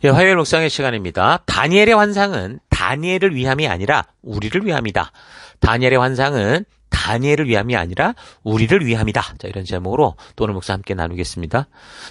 예, 화요일 묵상의 시간입니다. 다니엘의 환상은 다니엘을 위함이 아니라 우리를 위함이다. 다니엘의 환상은 다니엘을 위함이 아니라 우리를 위함이다. 자, 이런 제목으로 또 오늘 묵상 함께 나누겠습니다.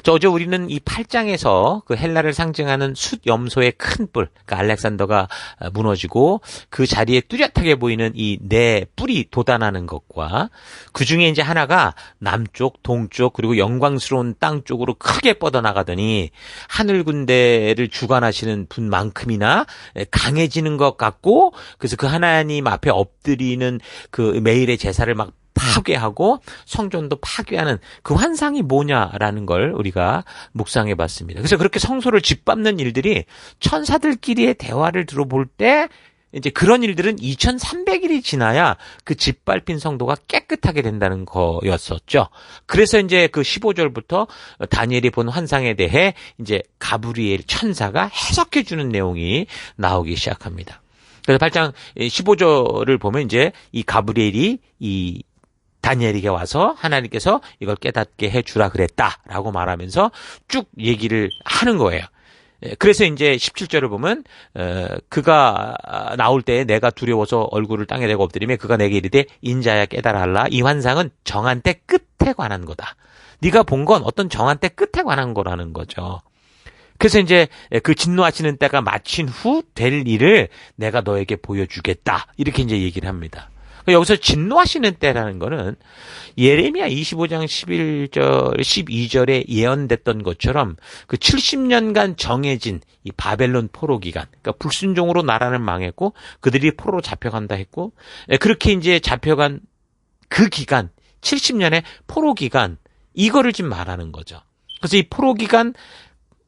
어제 우리는 이 8장에서 그 헬라를 상징하는 숫염소의 큰 뿔, 그러니까 알렉산더가 무너지고 그 자리에 뚜렷하게 보이는 이 네 뿔이 돋아나는 것과 그 중에 이제 하나가 남쪽, 동쪽, 그리고 영광스러운 땅 쪽으로 크게 뻗어나가더니 하늘 군대를 주관하시는 분만큼이나 강해지는 것 같고, 그래서 그 하나님 앞에 엎드리는 그 매일의 제사를 막 파괴하고 성전도 파괴하는 그 환상이 뭐냐라는 걸 우리가 묵상해 봤습니다. 그래서 그렇게 성소를 짓밟는 일들이 천사들끼리의 대화를 들어볼 때 이제 그런 일들은 2300일이 지나야 그 짓밟힌 성도가 깨끗하게 된다는 거였었죠. 그래서 이제 그 15절부터 다니엘이 본 환상에 대해 이제 가브리엘 천사가 해석해 주는 내용이 나오기 시작합니다. 그래서 8장 15절을 보면 이제 이 가브리엘이 이 다니엘에게 와서 하나님께서 이걸 깨닫게 해주라 그랬다라고 말하면서 쭉 얘기를 하는 거예요. 그래서 이제 17절을 보면 그가 나올 때에 내가 두려워서 얼굴을 땅에 대고 엎드리며 그가 내게 이르되 인자야 깨달아 알라. 이 환상은 정한 때 끝에 관한 거다. 네가 본 건 어떤 정한 때 끝에 관한 거라는 거죠. 그래서 이제 그 진노하시는 때가 마친 후 될 일을 내가 너에게 보여주겠다. 이렇게 이제 얘기를 합니다. 여기서 진노하시는 때라는 거는 예레미야 25장 11절, 12절에 예언됐던 것처럼 그 70년간 정해진 이 바벨론 포로 기간, 그러니까 불순종으로 나라는 망했고 그들이 포로로 잡혀간다 했고, 그렇게 이제 잡혀간 그 기간, 70년의 포로 기간, 이거를 지금 말하는 거죠. 그래서 이 포로 기간,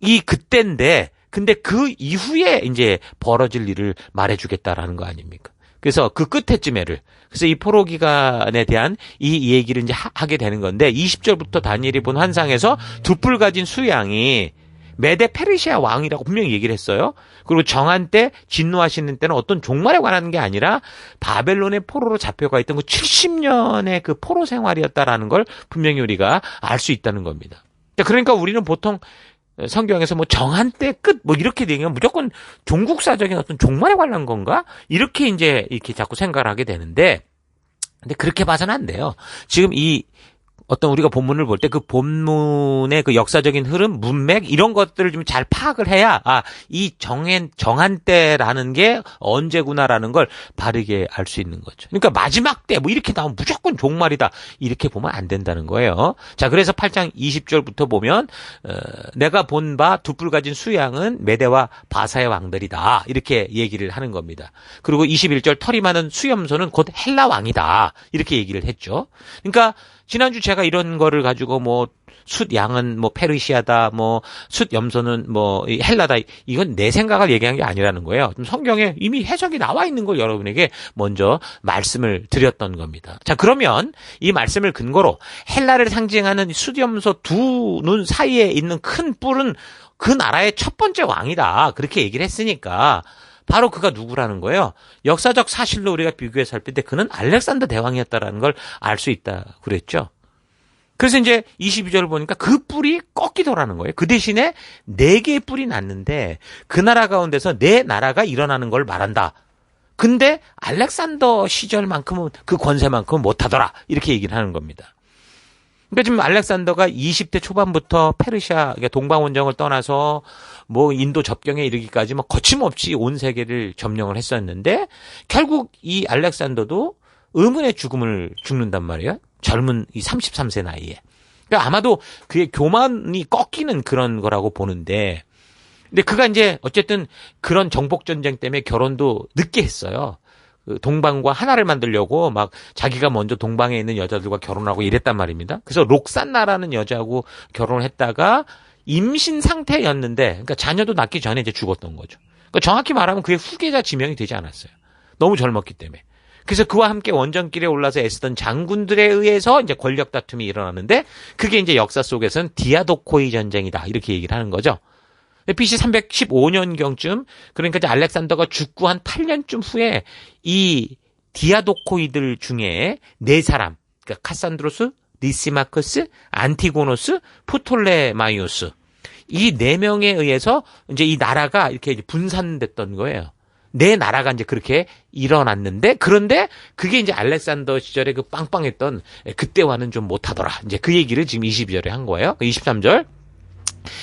이 그때인데, 근데 그 이후에 이제 벌어질 일을 말해주겠다라는 거 아닙니까? 그래서 그 끝에쯤에를, 그래서 이 포로 기간에 대한 이 얘기를 이제 하게 되는 건데, 20절부터 다니엘이 본 환상에서 두 뿔 가진 수양이 메데 페르시아 왕이라고 분명히 얘기를 했어요. 그리고 정한 때, 진노하시는 때는 어떤 종말에 관한 게 아니라 바벨론의 포로로 잡혀가 있던 그 70년의 그 포로 생활이었다라는 걸 분명히 우리가 알 수 있다는 겁니다. 그러니까 우리는 보통 성경에서 뭐 정한 때 끝 뭐 이렇게 되면 무조건 종국사적인 어떤 종말에 관한 건가? 이렇게 이제 이렇게 자꾸 생각을 하게 되는데, 근데 그렇게 봐서는 안 돼요. 지금 이 어떤 우리가 본문을 볼 때 그 본문의 그 역사적인 흐름, 문맥 이런 것들을 좀 잘 파악을 해야 이 정한 때라는 게 언제구나라는 걸 바르게 알 수 있는 거죠. 그러니까 마지막 때 뭐 이렇게 나오면 무조건 종말이다 이렇게 보면 안 된다는 거예요. 자, 그래서 8장 20절부터 보면 내가 본 바 두 뿔 가진 수양은 메대와 바사의 왕들이다 이렇게 얘기를 하는 겁니다. 그리고 21절 털이 많은 수염소는 곧 헬라 왕이다 이렇게 얘기를 했죠. 그러니까 지난주 제가 이런 거를 가지고 뭐 숫양은 뭐 페르시아다, 뭐 숫염소는 뭐 헬라다, 이건 내 생각을 얘기한 게 아니라는 거예요. 성경에 이미 해석이 나와 있는 걸 여러분에게 먼저 말씀을 드렸던 겁니다. 자, 그러면 이 말씀을 근거로 헬라를 상징하는 숫염소 두 눈 사이에 있는 큰 뿔은 그 나라의 첫 번째 왕이다 그렇게 얘기를 했으니까 바로 그가 누구라는 거예요. 역사적 사실로 우리가 비교해서 살 때 그는 알렉산더 대왕이었다라는 걸 알 수 있다 그랬죠. 그래서 이제 22절을 보니까 그 뿔이 꺾이더라는 거예요. 그 대신에 4개의 뿔이 났는데 그 나라 가운데서 내 나라가 일어나는 걸 말한다. 근데 알렉산더 시절만큼은 그 권세만큼은 못하더라 이렇게 얘기를 하는 겁니다. 그러니까 지금 알렉산더가 20대 초반부터 페르시아, 그러니까 동방원정을 떠나서 뭐 인도 접경에 이르기까지 뭐 거침없이 온 세계를 점령을 했었는데 결국 이 알렉산더도 의문의 죽음을 죽는단 말이에요. 젊은 이 33세 나이에. 그러니까 아마도 그의 교만이 꺾이는 그런 거라고 보는데, 근데 그가 이제 어쨌든 그런 정복전쟁 때문에 결혼도 늦게 했어요. 동방과 하나를 만들려고 막 자기가 먼저 동방에 있는 여자들과 결혼하고 이랬단 말입니다. 그래서 록산나라는 여자하고 결혼을 했다가 임신 상태였는데, 그러니까 자녀도 낳기 전에 이제 죽었던 거죠. 그러니까 정확히 말하면 그의 후계자 지명이 되지 않았어요. 너무 젊었기 때문에. 그래서 그와 함께 원정길에 올라서 애쓰던 장군들에 의해서 이제 권력 다툼이 일어나는데, 그게 이제 역사 속에서는 디아도코이 전쟁이다 이렇게 얘기를 하는 거죠. BC 315년경쯤, 그러니까 이제 알렉산더가 죽고 한 8년쯤 후에 이 디아도코이들 중에 4사람, 그러니까 카산드로스, 리시마크스, 안티고노스, 프톨레마이오스, 이 네 명에 의해서 이제 이 나라가 이렇게 분산됐던 거예요. 네 나라가 이제 그렇게 일어났는데, 그런데 그게 이제 알렉산더 시절에 그 빵빵했던 그때와는 좀 못하더라. 이제 그 얘기를 지금 22절에 한 거예요. 23절.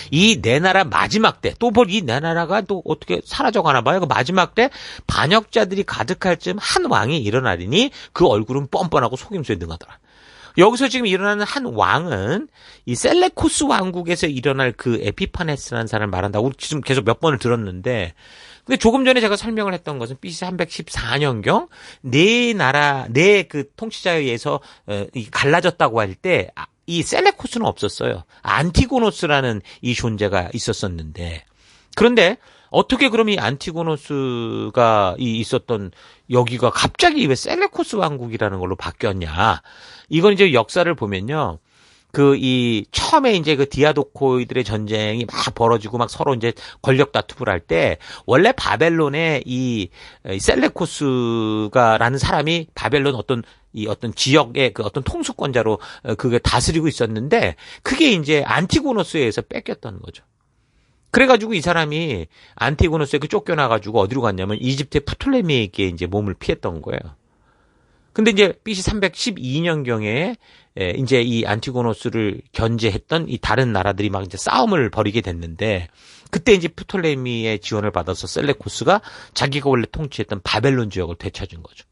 이 네 나라 마지막 때, 또 이 네 나라가 또 어떻게 사라져 가나 봐요. 그 마지막 때 반역자들이 가득할 즈음 한 왕이 일어나리니 그 얼굴은 뻔뻔하고 속임수에 능하더라. 여기서 지금 일어나는 한 왕은 이 셀레코스 왕국에서 일어날 그 에피파네스라는 사람을 말한다고 지금 계속 몇 번을 들었는데, 근데 조금 전에 제가 설명을 했던 것은 BC 314년경 네 나라, 네 그 통치자에 의해서 갈라졌다고 할 때 이 셀레코스는 없었어요. 안티고노스라는 이 존재가 있었었는데, 그런데 어떻게 그럼 이 안티고노스가 있었던 여기가 갑자기 왜 셀레코스 왕국이라는 걸로 바뀌었냐? 이건 이제 역사를 보면요. 처음에 이제 그 디아도코이들의 전쟁이 막 벌어지고 막 서로 이제 권력 다툼을 할 때, 원래 바벨론의 이 셀레코스가라는 사람이 바벨론 어떤 지역의 그 어떤 통수권자로 그게 다스리고 있었는데, 그게 이제 안티고노스에 의해서 뺏겼던 거죠. 그래가지고 이 사람이 안티고노스에 쫓겨나가지고 어디로 갔냐면 이집트의 프톨레미에게 이제 몸을 피했던 거예요. 근데 이제 BC 312년경에 이제 이 안티고노스를 견제했던 이 다른 나라들이 막 이제 싸움을 벌이게 됐는데, 그때 이제 프톨레미의 지원을 받아서 셀레코스가 자기가 원래 통치했던 바벨론 지역을 되찾은 거죠.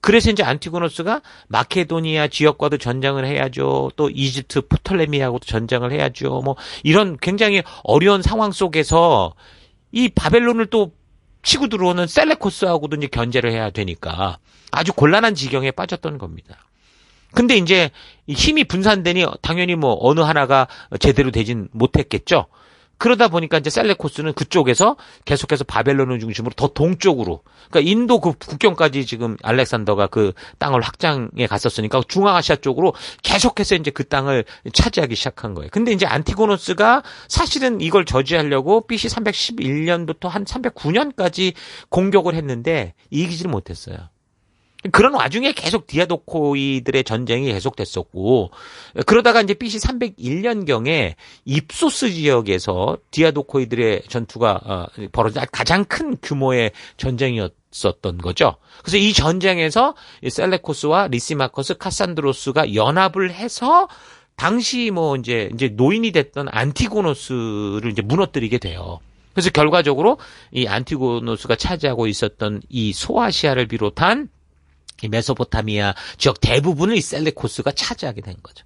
그래서 이제 안티고노스가 마케도니아 지역과도 전쟁을 해야죠. 또 이집트 프톨레미하고도 전쟁을 해야죠. 뭐 이런 굉장히 어려운 상황 속에서 이 바벨론을 또 치고 들어오는 셀레코스하고도 이제 견제를 해야 되니까 아주 곤란한 지경에 빠졌던 겁니다. 근데 이제 힘이 분산되니 당연히 뭐 어느 하나가 제대로 되진 못했겠죠. 그러다 보니까 이제 셀레코스는 그쪽에서 계속해서 바벨론을 중심으로 더 동쪽으로, 그러니까 인도 그 국경까지 지금 알렉산더가 그 땅을 확장해 갔었으니까 중앙아시아 쪽으로 계속해서 이제 그 땅을 차지하기 시작한 거예요. 근데 이제 안티고노스가 사실은 이걸 저지하려고 BC 311년부터 한 309년까지 공격을 했는데 이기지를 못했어요. 그런 와중에 계속 디아도코이들의 전쟁이 계속됐었고, 그러다가 이제 BC 301년경에 입소스 지역에서 디아도코이들의 전투가 벌어진 가장 큰 규모의 전쟁이었었던 거죠. 그래서 이 전쟁에서 셀레코스와 리시마커스, 카산드로스가 연합을 해서 당시 뭐 이제 노인이 됐던 안티고노스를 이제 무너뜨리게 돼요. 그래서 결과적으로 이 안티고노스가 차지하고 있었던 이 소아시아를 비롯한 이 메소포타미아 지역 대부분을 이 셀레코스가 차지하게 된 거죠.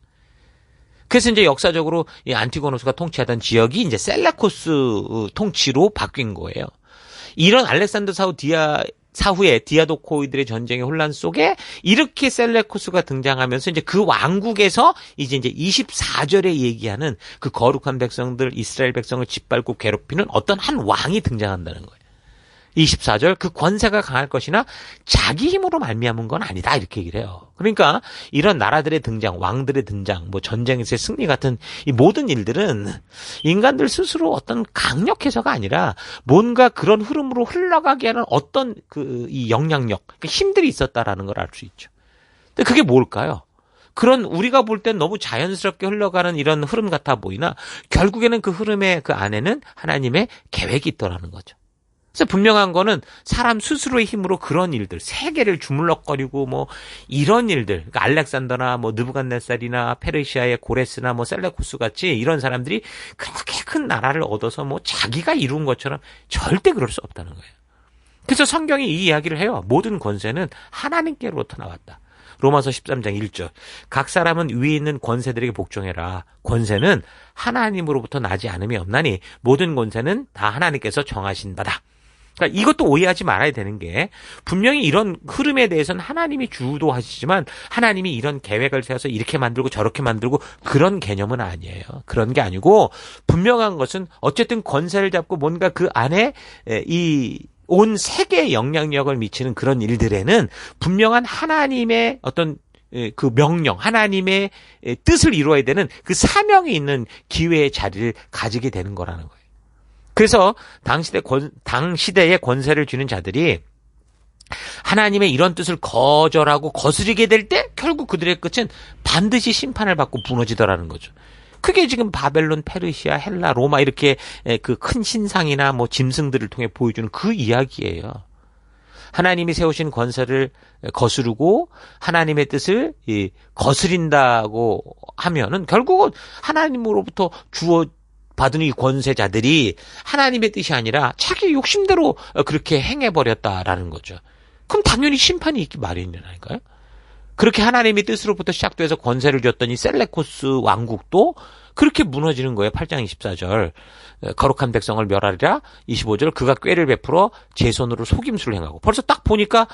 그래서 이제 역사적으로 이 안티고노스가 통치하던 지역이 이제 셀레코스 통치로 바뀐 거예요. 이런 알렉산더 사후에 디아도코이들의 전쟁의 혼란 속에 이렇게 셀레코스가 등장하면서 이제 그 왕국에서 이제 24절에 얘기하는 그 거룩한 백성들, 이스라엘 백성을 짓밟고 괴롭히는 어떤 한 왕이 등장한다는 거예요. 24절, 그 권세가 강할 것이나 자기 힘으로 말미암은 건 아니다, 이렇게 얘기를 해요. 그러니까 이런 나라들의 등장, 왕들의 등장, 뭐 전쟁에서의 승리 같은 이 모든 일들은 인간들 스스로 어떤 강력해서가 아니라 뭔가 그런 흐름으로 흘러가게 하는 어떤 이 영향력, 그러니까 힘들이 있었다라는 걸 알 수 있죠. 근데 그게 뭘까요? 그런 우리가 볼 땐 너무 자연스럽게 흘러가는 이런 흐름 같아 보이나 결국에는 그 흐름의 그 안에는 하나님의 계획이 있더라는 거죠. 그래서 분명한 거는 사람 스스로의 힘으로 그런 일들, 세계를 주물럭거리고 뭐 이런 일들, 그러니까 알렉산더나 뭐 느부갓네살이나 페르시아의 고레스나 뭐 셀레코스 같이 이런 사람들이 그렇게 큰 나라를 얻어서 뭐 자기가 이룬 것처럼 절대 그럴 수 없다는 거예요. 그래서 성경이 이 이야기를 해요. 모든 권세는 하나님께로부터 나왔다. 로마서 13장 1절. 각 사람은 위에 있는 권세들에게 복종해라. 권세는 하나님으로부터 나지 않음이 없나니 모든 권세는 다 하나님께서 정하신 바다. 그러니까 이것도 오해하지 말아야 되는 게, 분명히 이런 흐름에 대해서는 하나님이 주도하시지만 하나님이 이런 계획을 세워서 이렇게 만들고 저렇게 만들고 그런 개념은 아니에요. 그런 게 아니고 분명한 것은 어쨌든 권세를 잡고 뭔가 그 안에 이 온 세계에 영향력을 미치는 그런 일들에는 분명한 하나님의 어떤 그 명령, 하나님의 뜻을 이루어야 되는 그 사명이 있는 기회의 자리를 가지게 되는 거라는 거예요. 그래서 당시대의 권세를 쥐는 자들이 하나님의 이런 뜻을 거절하고 거스르게 될 때 결국 그들의 끝은 반드시 심판을 받고 무너지더라는 거죠. 그게 지금 바벨론, 페르시아, 헬라, 로마 이렇게 그 큰 신상이나 뭐 짐승들을 통해 보여주는 그 이야기예요. 하나님이 세우신 권세를 거스르고 하나님의 뜻을 거스린다고 하면은 결국은 하나님으로부터 주어 받은 이 권세자들이 하나님의 뜻이 아니라 자기 욕심대로 그렇게 행해버렸다라는 거죠. 그럼 당연히 심판이 있기 마련이라니까요. 그렇게 하나님의 뜻으로부터 시작돼서 권세를 줬더니 셀레코스 왕국도 그렇게 무너지는 거예요. 8장 24절. 거룩한 백성을 멸하리라. 25절. 그가 꾀를 베풀어 제 손으로 속임수를 행하고. 벌써 딱 보니까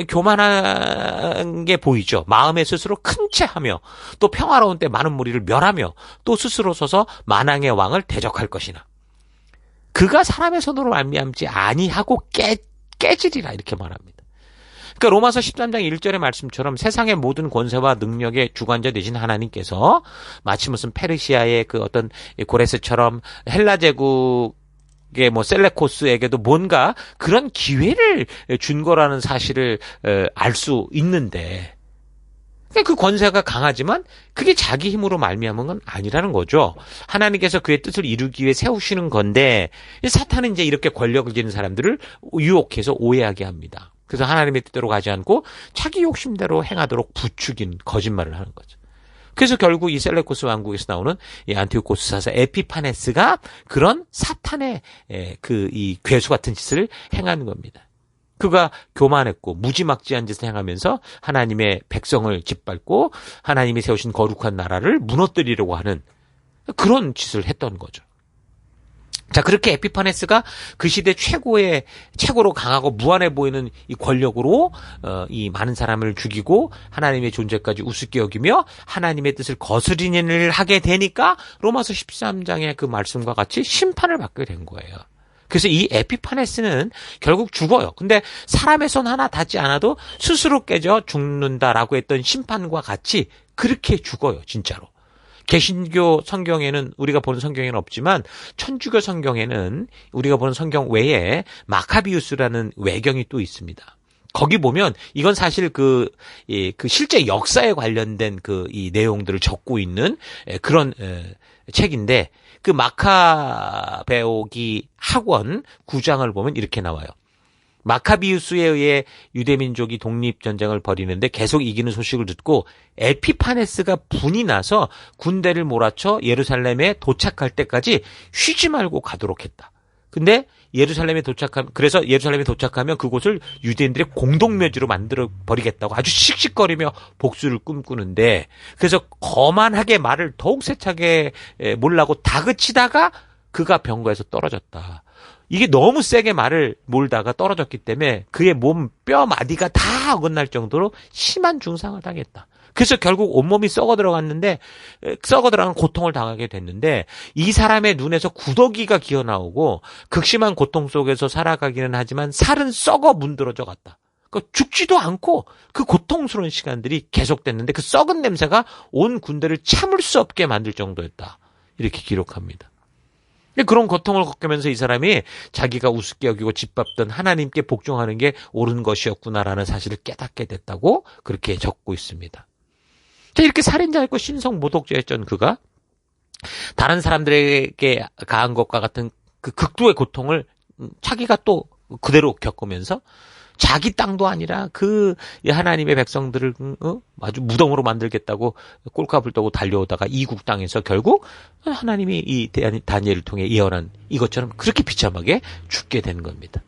교만한 게 보이죠. 마음에 스스로 큰 채하며 또 평화로운 때 많은 무리를 멸하며 또 스스로 서서 만왕의 왕을 대적할 것이나. 그가 사람의 손으로 말미암지 아니하고 깨지리라 이렇게 말합니다. 그러니까 로마서 13장 1절의 말씀처럼 세상의 모든 권세와 능력의 주관자 되신 하나님께서 마치 무슨 페르시아의 그 어떤 고레스처럼 헬라 제국의 뭐 셀레코스에게도 뭔가 그런 기회를 준 거라는 사실을 알 수 있는데 그 권세가 강하지만 그게 자기 힘으로 말미암은 건 아니라는 거죠. 하나님께서 그의 뜻을 이루기 위해 세우시는 건데 사탄은 이제 이렇게 권력을 지닌 사람들을 유혹해서 오해하게 합니다. 그래서 하나님의 뜻대로 가지 않고 자기 욕심대로 행하도록 부추긴 거짓말을 하는 거죠. 그래서 결국 이 셀레코스 왕국에서 나오는 이 안티오코스 사사 에피파네스가 그런 사탄의 이 괴수 같은 짓을 행하는 겁니다. 그가 교만했고 무지막지한 짓을 행하면서 하나님의 백성을 짓밟고 하나님이 세우신 거룩한 나라를 무너뜨리려고 하는 그런 짓을 했던 거죠. 자, 그렇게 에피파네스가 그 시대 최고로 강하고 무한해 보이는 이 권력으로 이 많은 사람을 죽이고 하나님의 존재까지 우습게 여기며 하나님의 뜻을 거스리는 일을 하게 되니까 로마서 13장의 그 말씀과 같이 심판을 받게 된 거예요. 그래서 이 에피파네스는 결국 죽어요. 근데 사람의 손 하나 닿지 않아도 스스로 깨져 죽는다라고 했던 심판과 같이 그렇게 죽어요, 진짜로. 개신교 성경에는 우리가 보는 성경에는 없지만 천주교 성경에는 우리가 보는 성경 외에 마카비우스라는 외경이 또 있습니다. 거기 보면 이건 사실 그 실제 역사에 관련된 이 내용들을 적고 있는 그런 책인데 그 마카베오기 학원 9장을 보면 이렇게 나와요. 마카비우스에 의해 유대민족이 독립전쟁을 벌이는데 계속 이기는 소식을 듣고 에피파네스가 분이 나서 군대를 몰아쳐 예루살렘에 도착할 때까지 쉬지 말고 가도록 했다. 근데 그래서 예루살렘에 도착하면 그곳을 유대인들의 공동묘지로 만들어 버리겠다고 아주 씩씩거리며 복수를 꿈꾸는데 그래서 거만하게 말을 더욱 세차게 몰라고 다그치다가 그가 병거에서 떨어졌다. 이게 너무 세게 말을 몰다가 떨어졌기 때문에 그의 몸 뼈 마디가 다 어긋날 정도로 심한 중상을 당했다. 그래서 결국 온몸이 썩어 들어간 고통을 당하게 됐는데 이 사람의 눈에서 구더기가 기어나오고 극심한 고통 속에서 살아가기는 하지만 살은 썩어 문드러져 갔다. 그러니까 죽지도 않고 그 고통스러운 시간들이 계속됐는데 그 썩은 냄새가 온 군대를 참을 수 없게 만들 정도였다. 이렇게 기록합니다. 그런 고통을 겪으면서 이 사람이 자기가 우습게 여기고 짓밟던 하나님께 복종하는 게 옳은 것이었구나라는 사실을 깨닫게 됐다고 그렇게 적고 있습니다. 자, 이렇게 살인자였고 신성모독죄였던 그가 다른 사람들에게 가한 것과 같은 그 극도의 고통을 자기가 또 그대로 겪으면서 자기 땅도 아니라 그 하나님의 백성들을 아주 무덤으로 만들겠다고 꼴값을 떠고 달려오다가 이국 땅에서 결국 하나님이 이 다니엘을 통해 예언한 이것처럼 그렇게 비참하게 죽게 된 겁니다.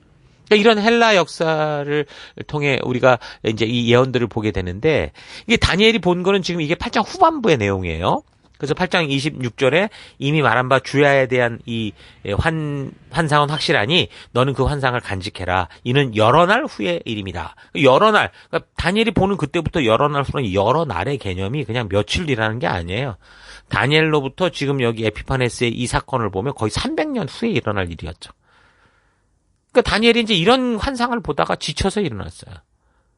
그러니까 이런 헬라 역사를 통해 우리가 이제 이 예언들을 보게 되는데 이게 다니엘이 본 거는 지금 이게 8장 후반부의 내용이에요. 그래서 8장 26절에 이미 말한 바 주야에 대한 이 환상은 확실하니 너는 그 환상을 간직해라. 이는 여러 날 후의 일입니다. 여러 날, 그러니까 다니엘이 보는 그때부터 여러 날 후는 여러 날의 개념이 그냥 며칠이라는 게 아니에요. 다니엘로부터 지금 여기 에피파네스의 이 사건을 보면 거의 300년 후에 일어날 일이었죠. 그러니까 다니엘이 이제 이런 환상을 보다가 지쳐서 일어났어요.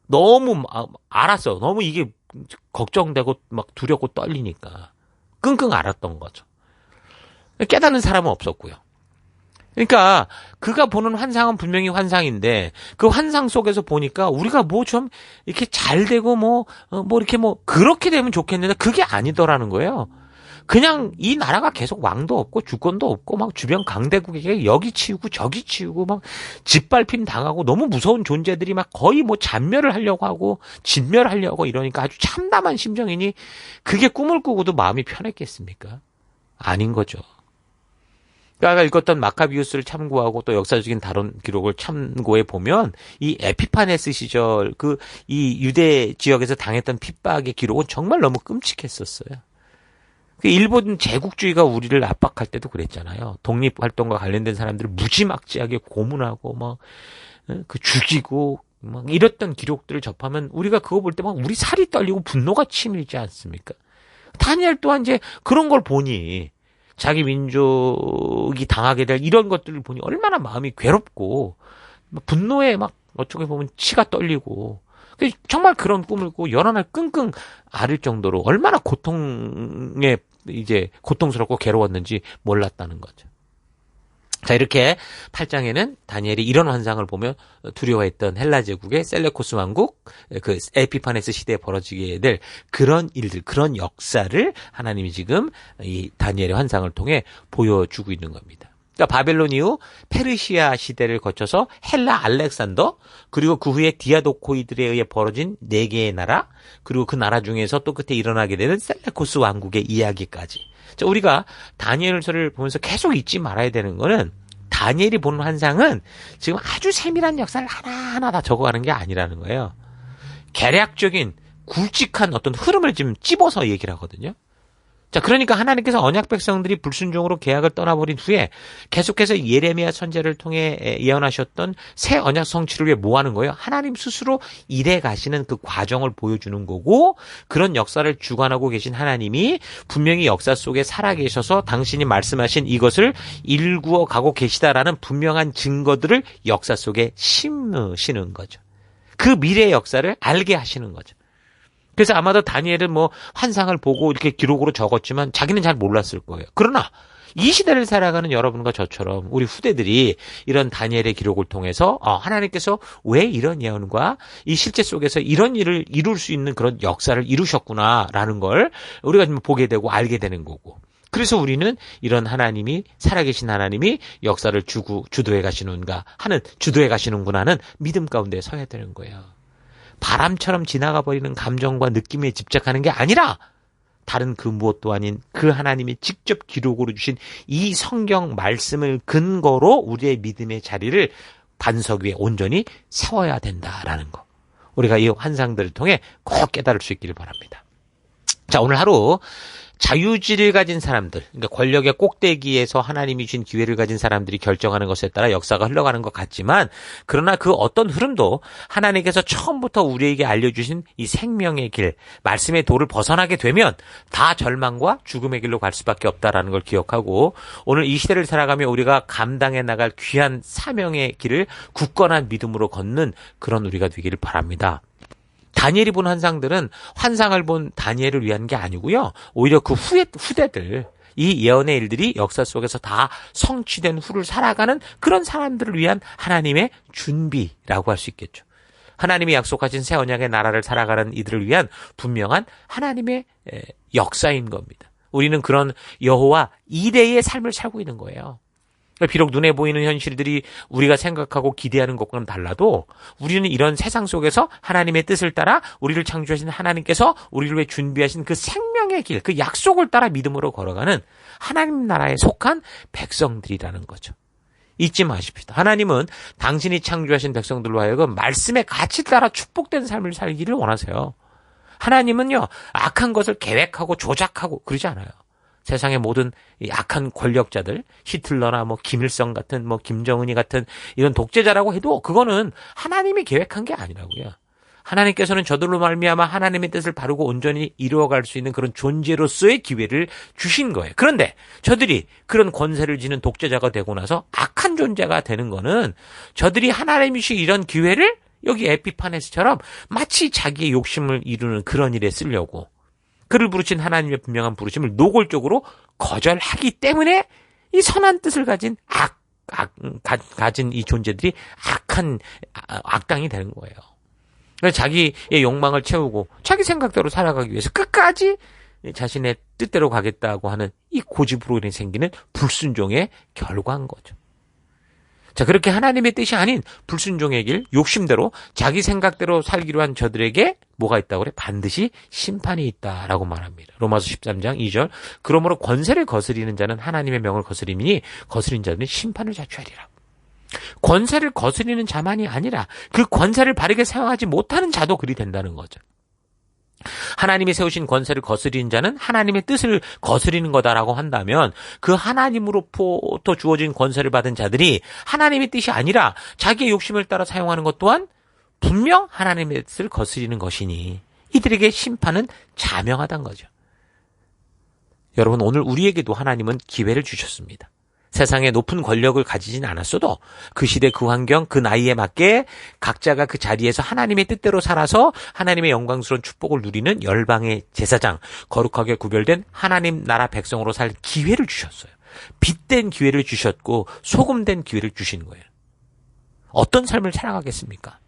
너무 알았어. 너무 이게 걱정되고 막 두렵고 떨리니까. 끙끙 앓았던 거죠. 깨닫는 사람은 없었고요. 그러니까 그가 보는 환상은 분명히 환상인데 그 환상 속에서 보니까 우리가 뭐 좀 이렇게 잘 되고 뭐 이렇게 그렇게 되면 좋겠는데 그게 아니더라는 거예요. 그냥 이 나라가 계속 왕도 없고 주권도 없고 막 주변 강대국에게 여기 치우고 저기 치우고 막 짓밟힘 당하고 너무 무서운 존재들이 막 거의 뭐 잔멸을 하려고 하고 진멸하려고 이러니까 아주 참담한 심정이니 그게 꿈을 꾸고도 마음이 편했겠습니까? 아닌 거죠. 아까 읽었던 마카비우스를 참고하고 또 역사적인 다른 기록을 참고해 보면 이 에피파네스 시절 이 유대 지역에서 당했던 핍박의 기록은 정말 너무 끔찍했었어요. 일본 제국주의가 우리를 압박할 때도 그랬잖아요. 독립활동과 관련된 사람들을 무지막지하게 고문하고 막 죽이고 막 이랬던 기록들을 접하면 우리가 그거 볼 때 막 우리 살이 떨리고 분노가 치밀지 않습니까? 다니엘 또한 이제 그런 걸 보니 자기 민족이 당하게 될 이런 것들을 보니 얼마나 마음이 괴롭고 분노에 막 어떻게 보면 치가 떨리고 정말 그런 꿈을 꾸고 여러 날 끙끙 앓을 정도로 얼마나 고통스럽고 괴로웠는지 몰랐다는 거죠. 자, 이렇게 8장에는 다니엘이 이런 환상을 보며 두려워했던 헬라 제국의 셀레코스 왕국, 그 에피파네스 시대에 벌어지게 될 그런 일들, 그런 역사를 하나님이 지금 이 다니엘의 환상을 통해 보여주고 있는 겁니다. 그러니까 바벨론 이후 페르시아 시대를 거쳐서 헬라 알렉산더, 그리고 그 후에 디아도코이들에 의해 벌어진 4개의 나라, 그리고 그 나라 중에서 또 끝에 일어나게 되는 셀레코스 왕국의 이야기까지. 자, 우리가 다니엘서를 보면서 계속 잊지 말아야 되는 거는 다니엘이 보는 환상은 지금 아주 세밀한 역사를 하나하나 다 적어가는 게 아니라는 거예요. 개략적인 굵직한 어떤 흐름을 지금 찝어서 얘기를 하거든요. 자, 그러니까 하나님께서 언약 백성들이 불순종으로 계약을 떠나버린 후에 계속해서 예레미야 선지자를 통해 예언하셨던 새 언약 성취를 위해 뭐 하는 거예요? 하나님 스스로 일해 가시는 그 과정을 보여주는 거고, 그런 역사를 주관하고 계신 하나님이 분명히 역사 속에 살아계셔서 당신이 말씀하신 이것을 일구어 가고 계시다라는 분명한 증거들을 역사 속에 심으시는 거죠. 그 미래의 역사를 알게 하시는 거죠. 그래서 아마도 다니엘은 뭐 환상을 보고 이렇게 기록으로 적었지만 자기는 잘 몰랐을 거예요. 그러나 이 시대를 살아가는 여러분과 저처럼 우리 후대들이 이런 다니엘의 기록을 통해서 하나님께서 왜 이런 예언과 이 실제 속에서 이런 일을 이룰 수 있는 그런 역사를 이루셨구나라는 걸 우리가 좀 보게 되고 알게 되는 거고, 그래서 우리는 이런 하나님이, 살아계신 하나님이 역사를 주도해 가시는가 하는, 주도해 가시는구나 하는 믿음 가운데 서야 되는 거예요. 바람처럼 지나가 버리는 감정과 느낌에 집착하는 게 아니라 다른 그 무엇도 아닌 그 하나님이 직접 기록으로 주신 이 성경 말씀을 근거로 우리의 믿음의 자리를 반석 위에 온전히 세워야 된다라는 거. 우리가 이 환상들을 통해 꼭 깨달을 수 있기를 바랍니다. 자, 오늘 하루 자유지를 가진 사람들, 그러니까 권력의 꼭대기에서 하나님이 주신 기회를 가진 사람들이 결정하는 것에 따라 역사가 흘러가는 것 같지만, 그러나 그 어떤 흐름도 하나님께서 처음부터 우리에게 알려주신 이 생명의 길, 말씀의 도를 벗어나게 되면 다 절망과 죽음의 길로 갈 수밖에 없다라는 걸 기억하고, 오늘 이 시대를 살아가며 우리가 감당해 나갈 귀한 사명의 길을 굳건한 믿음으로 걷는 그런 우리가 되기를 바랍니다. 다니엘이 본 환상들은 환상을 본 다니엘을 위한 게 아니고요. 오히려 그 후대들, 이 예언의 일들이 역사 속에서 다 성취된 후를 살아가는 그런 사람들을 위한 하나님의 준비라고 할 수 있겠죠. 하나님이 약속하신 새 언약의 나라를 살아가는 이들을 위한 분명한 하나님의 역사인 겁니다. 우리는 그런 여호와 이레의 삶을 살고 있는 거예요. 비록 눈에 보이는 현실들이 우리가 생각하고 기대하는 것과는 달라도 우리는 이런 세상 속에서 하나님의 뜻을 따라 우리를 창조하신 하나님께서 우리를 위해 준비하신 그 생명의 길, 그 약속을 따라 믿음으로 걸어가는 하나님 나라에 속한 백성들이라는 거죠. 잊지 마십시다. 하나님은 당신이 창조하신 백성들로 하여금 말씀의 가치 따라 축복된 삶을 살기를 원하세요. 하나님은요, 악한 것을 계획하고 조작하고 그러지 않아요. 세상의 모든 악한 권력자들, 히틀러나 김일성 같은 김정은이 같은 이런 독재자라고 해도 그거는 하나님이 계획한 게 아니라고요. 하나님께서는 저들로 말미암아 하나님의 뜻을 바르고 온전히 이루어갈 수 있는 그런 존재로서의 기회를 주신 거예요. 그런데 저들이 그런 권세를 지닌 독재자가 되고 나서 악한 존재가 되는 거는 저들이 하나님이 주신 이런 기회를 여기 에피파네스처럼 마치 자기의 욕심을 이루는 그런 일에 쓰려고, 그를 부르신 하나님의 분명한 부르심을 노골적으로 거절하기 때문에 이 선한 뜻을 가진 가진 이 존재들이 악당이 되는 거예요. 그래서 자기의 욕망을 채우고 자기 생각대로 살아가기 위해서 끝까지 자신의 뜻대로 가겠다고 하는 이 고집으로 인해 생기는 불순종의 결과인 거죠. 자, 그렇게 하나님의 뜻이 아닌 불순종의 길, 욕심대로 자기 생각대로 살기로 한 저들에게 뭐가 있다고 그래? 반드시 심판이 있다라고 말합니다. 로마서 13장 2절. 그러므로 권세를 거스리는 자는 하나님의 명을 거스리니 거스린 자들은 심판을 자초하리라. 권세를 거스리는 자만이 아니라 그 권세를 바르게 사용하지 못하는 자도 그리 된다는 거죠. 하나님이 세우신 권세를 거스리는 자는 하나님의 뜻을 거스리는 거다라고 한다면 그 하나님으로부터 주어진 권세를 받은 자들이 하나님의 뜻이 아니라 자기의 욕심을 따라 사용하는 것 또한 분명 하나님의 뜻을 거스리는 것이니 이들에게 심판은 자명하다는 거죠. 여러분, 오늘 우리에게도 하나님은 기회를 주셨습니다. 세상에 높은 권력을 가지진 않았어도 그 시대, 그 환경, 그 나이에 맞게 각자가 그 자리에서 하나님의 뜻대로 살아서 하나님의 영광스러운 축복을 누리는 열방의 제사장, 거룩하게 구별된 하나님 나라 백성으로 살 기회를 주셨어요. 빛된 기회를 주셨고 소금된 기회를 주신 거예요. 어떤 삶을 살아가겠습니까?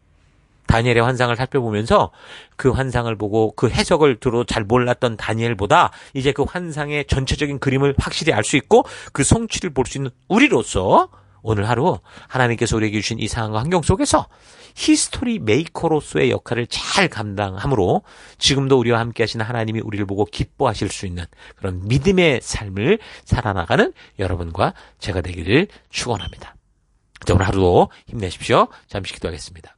다니엘의 환상을 살펴보면서 그 환상을 보고 그 해석을 들어 잘 몰랐던 다니엘보다 이제 그 환상의 전체적인 그림을 확실히 알 수 있고 그 성취를 볼 수 있는 우리로서 오늘 하루 하나님께서 우리에게 주신 이 상황과 환경 속에서 히스토리 메이커로서의 역할을 잘 감당함으로 지금도 우리와 함께 하시는 하나님이 우리를 보고 기뻐하실 수 있는 그런 믿음의 삶을 살아나가는 여러분과 제가 되기를 축원합니다. 자, 오늘 하루도 힘내십시오. 잠시 기도하겠습니다.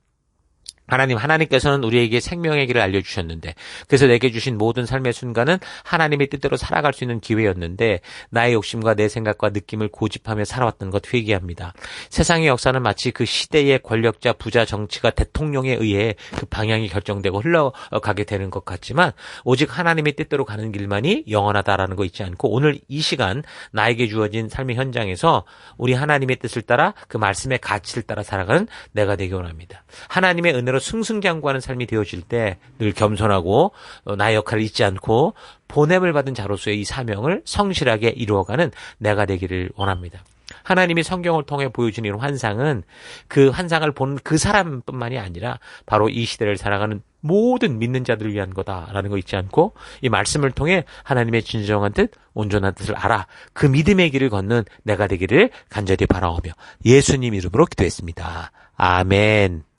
하나님께서는 우리에게 생명의 길을 알려주셨는데 그래서 내게 주신 모든 삶의 순간은 하나님의 뜻대로 살아갈 수 있는 기회였는데 나의 욕심과 내 생각과 느낌을 고집하며 살아왔던 것 회개합니다. 세상의 역사는 마치 그 시대의 권력자, 부자, 정치가 대통령에 의해 그 방향이 결정되고 흘러가게 되는 것 같지만 오직 하나님의 뜻대로 가는 길만이 영원하다라는 거 잊지 않고 오늘 이 시간 나에게 주어진 삶의 현장에서 우리 하나님의 뜻을 따라 그 말씀의 가치를 따라 살아가는 내가 되기 원합니다. 하나님의 은혜로 승승장구하는 삶이 되어질 때 늘 겸손하고 나의 역할을 잊지 않고 보냄을 받은 자로서의 이 사명을 성실하게 이루어가는 내가 되기를 원합니다. 하나님이 성경을 통해 보여주는 이런 환상은 그 환상을 본 그 사람뿐만이 아니라 바로 이 시대를 살아가는 모든 믿는 자들을 위한 거다라는 거 잊지 않고 이 말씀을 통해 하나님의 진정한 뜻, 온전한 뜻을 알아 그 믿음의 길을 걷는 내가 되기를 간절히 바라오며 예수님 이름으로 기도했습니다. 아멘.